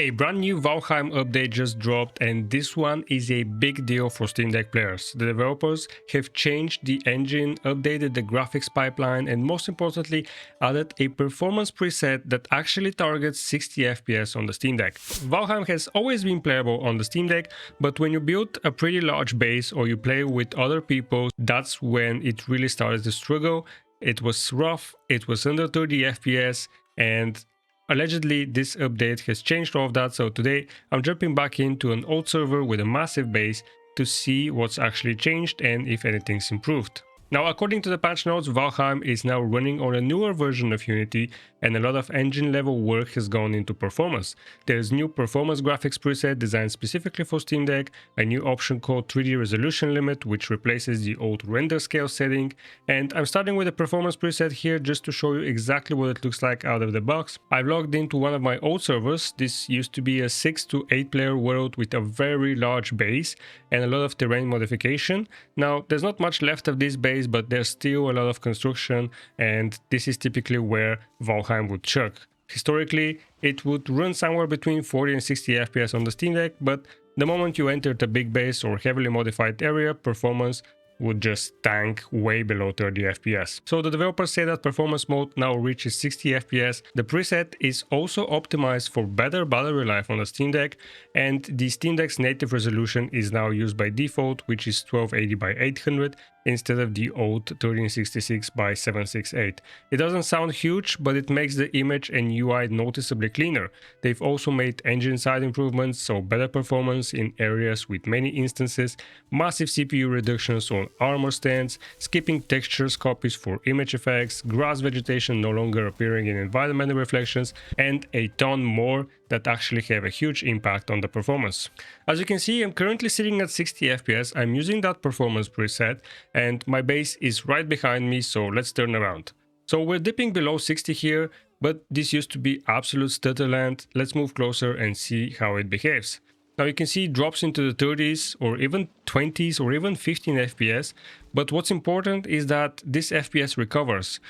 A brand new Valheim update just dropped, and this one is a big deal for Steam Deck players. The developers have changed the engine, updated the graphics pipeline, and most importantly, added a performance preset that actually targets 60 FPS on the Steam Deck. Valheim has always been playable on the Steam Deck, but when you build a pretty large base or you play with other people, that's when it really started to struggle. It was rough, it was under 30 FPS, and allegedly, this update has changed all of that, so today I'm jumping back into an old server with a massive base to see what's actually changed and if anything's improved. Now, according to the patch notes, Valheim is now running on a newer version of Unity, and a lot of engine level work has gone into performance. There's new performance graphics preset designed specifically for Steam Deck, a new option called 3D resolution limit which replaces the old render scale setting, and I'm starting with a performance preset here just to show you exactly what it looks like out of the box. I've logged into one of my old servers. This used to be a 6 to 8 player world with a very large base and a lot of terrain modification. Now, there's not much left of this base, but there's still a lot of construction, and this is typically where Valheim would chuck. Historically, it would run somewhere between 40 and 60 FPS on the Steam Deck, but the moment you entered a big base or heavily modified area, performance would just tank way below 30 FPS. So the developers say that performance mode now reaches 60 FPS. The preset is also optimized for better battery life on the Steam Deck, and the Steam Deck's native resolution is now used by default, which is 1280 by 800 instead of the old 1366 by 768. It doesn't sound huge, but it makes the image and UI noticeably cleaner. They've also made engine side improvements, so better performance in areas with many instances, massive CPU reductions on armor stands, skipping textures copies for image effects, grass vegetation no longer appearing in environmental reflections, and a ton more that actually have a huge impact on the performance. As you can see, I'm currently sitting at 60 FPS, I'm using that performance preset, and my base is right behind me, so let's turn around. So we're dipping below 60 here, but this used to be absolute stutterland. Let's move closer and see how it behaves. Now you can see it drops into the 30s or even 20s or even 15 FPS, but what's important is that this FPS recovers.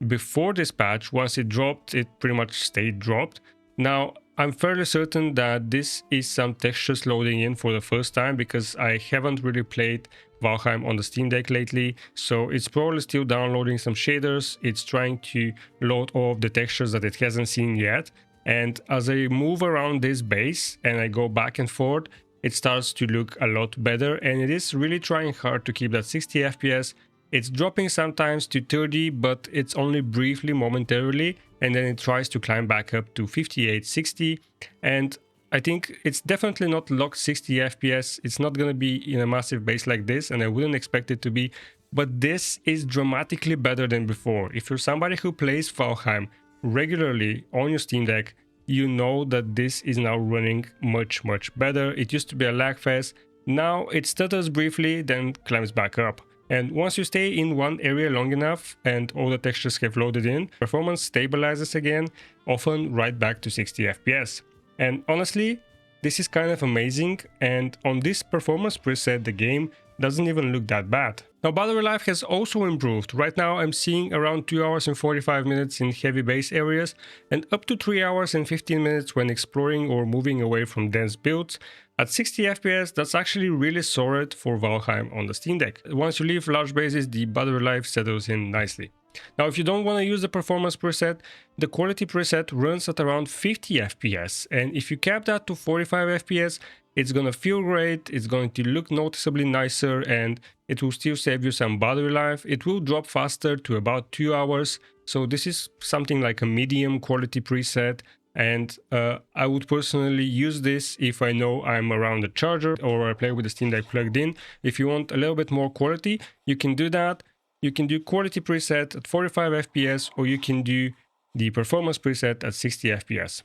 Before this patch, once it dropped, it pretty much stayed dropped. Now, I'm fairly certain that this is some textures loading in for the first time because I haven't really played Valheim on the Steam Deck lately, so it's probably still downloading some shaders. It's trying to load all of the textures that it hasn't seen yet, and as I move around this base and I go back and forth, it starts to look a lot better, and it is really trying hard to keep that 60 FPS. It's dropping sometimes to 30, but it's only briefly, momentarily, and then it tries to climb back up to 58, 60, and I think it's definitely not locked 60 FPS. It's not going to be in a massive base like this, and I wouldn't expect it to be, but this is dramatically better than before. If you're somebody who plays Valheim regularly on your Steam Deck, you know that this is now running much better. It used to be a lag fest. Now it stutters briefly, then climbs back up. And once you stay in one area long enough and all the textures have loaded in, performance stabilizes again, often right back to 60 FPS. And honestly, this is kind of amazing, and on this performance preset the game doesn't even look that bad. Now, battery life has also improved. Right now I'm seeing around 2 hours and 45 minutes in heavy base areas and up to 3 hours and 15 minutes when exploring or moving away from dense builds. At 60 FPS, that's actually really solid for Valheim on the Steam Deck. Once you leave large bases, the battery life settles in nicely. Now, if you don't want to use the performance preset, the quality preset runs at around 50 FPS, and if you cap that to 45 FPS, it's gonna feel great, it's going to look noticeably nicer, and it will still save you some battery life. It will drop faster to about 2 hours, so this is something like a medium quality preset, and I would personally use this if I know I'm around a charger or I play with the Steam Deck plugged in. If you want a little bit more quality, you can do that. You can do quality preset at 45 FPS, or you can do the performance preset at 60 FPS.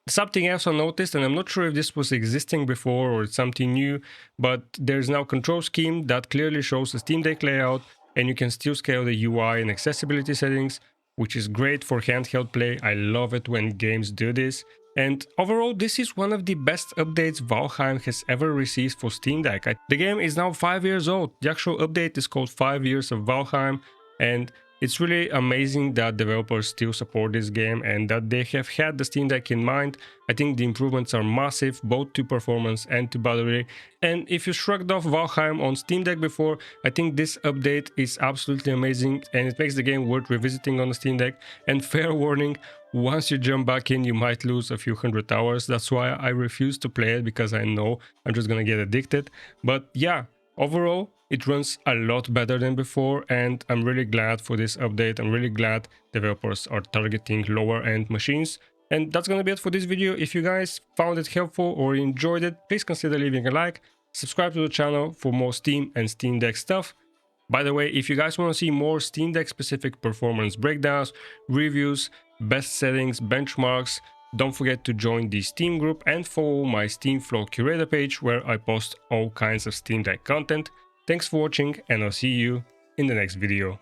Something else I noticed, and I'm not sure if this was existing before or it's something new, but there's now control scheme that clearly shows the Steam Deck layout, and you can still scale the UI and accessibility settings, which is great for handheld play. I love it when games do this. And overall, this is one of the best updates Valheim has ever received for Steam Deck. The game is now 5 years old. The actual update is called 5 Years of Valheim, and It's really amazing that developers still support this game and that they have had the Steam Deck in mind. I think the improvements are massive, both to performance and to battery. And if you shrugged off Valheim on Steam Deck before, I think this update is absolutely amazing and it makes the game worth revisiting on the Steam Deck. And fair warning, once you jump back in, you might lose a few hundred hours. That's why I refuse to play it, because I know I'm just gonna get addicted. But yeah, overall, it runs a lot better than before, and I'm really glad for this update. I'm really glad developers are targeting lower end machines. And that's gonna be it for this video. If you guys found it helpful or enjoyed it, please consider leaving a like, subscribe to the channel for more Steam and Steam Deck stuff. By the way, if you guys want to see more Steam Deck specific performance breakdowns, reviews, best settings, benchmarks, don't forget to join the Steam group and follow my Steam Flow curator page where I post all kinds of Steam Deck content. Thanks for watching, and I'll see you in the next video.